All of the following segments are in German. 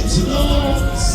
geht's los.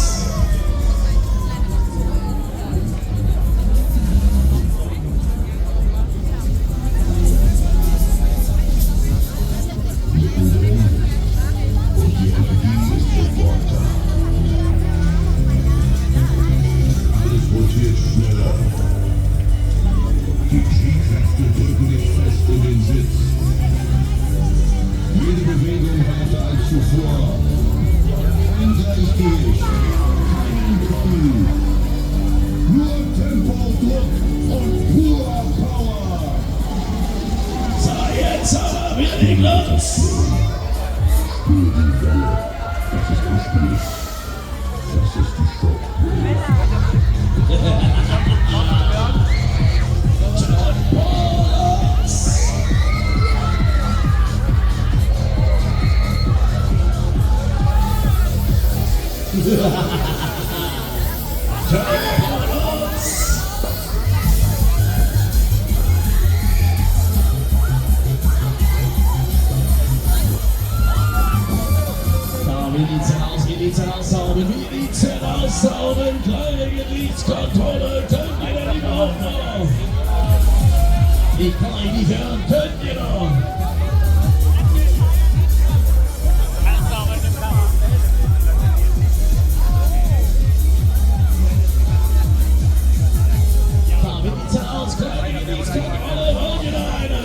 Kleine Gerichtskontrolle, könnt ihr denn überhaupt noch? Ich kann euch nicht hören, könnt ihr noch? Da, wie sieht's denn aus? Kleine Gerichtskontrolle, wollt ihr noch eine?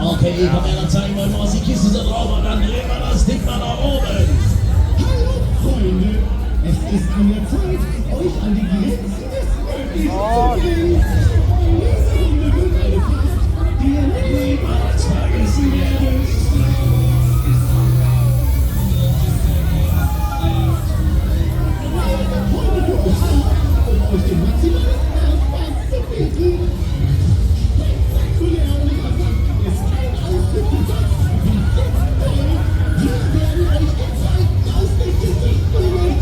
Okay, komm her, dann zeigen wir mal, was die Kiste so drauf und dann drehen wir das Ding mal nach oben. Hallo Freunde, es ist an der Zeit, euch an die Grenzen des Möglichen zu bringen. Diese Runde wird eine Fahrt, die ihr niemals vergessen werdet. Meine Freunde für euch alle, um euch den maximalen Spaß zu bieten. Spektakulär und rasant ist kein Ausdruck gesagt, wie sinnvoll. Wir werden euch den zweiten aus dem Gesicht bringen.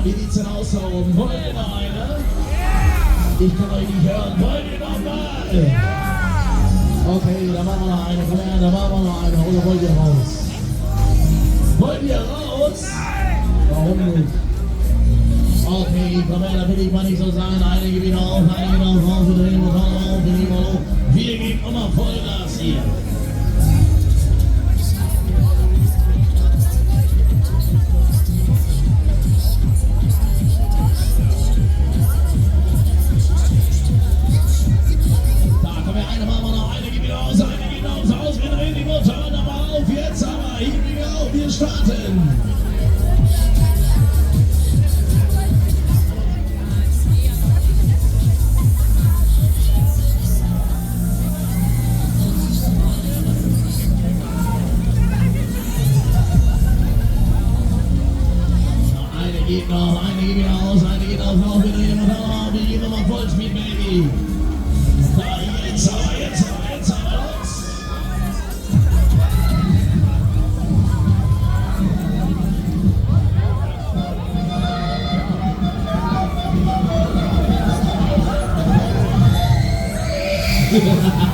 Wie sieht's denn aus da oben? Wollt ihr noch eine? Ich kann euch nicht hören. Wollt ihr noch mal? Okay, da machen wir noch eine. Komm her, da machen wir noch eine. Oder wollt ihr raus? Wollt ihr raus? Warum nicht? Okay, komm her, da will ich mal nicht so sein. Einige wieder auf, einige wieder auf, wir drehen uns auf, wir nehmen auf. Wir geben immer Vollgas hier. Wir starten! Eine geht noch, eine geht wieder aus, eine geht auf, wir drehen und auf, wir gehen nochmal Vollspeed, Baby! Da, jetzt aber, los! Ha ha ha.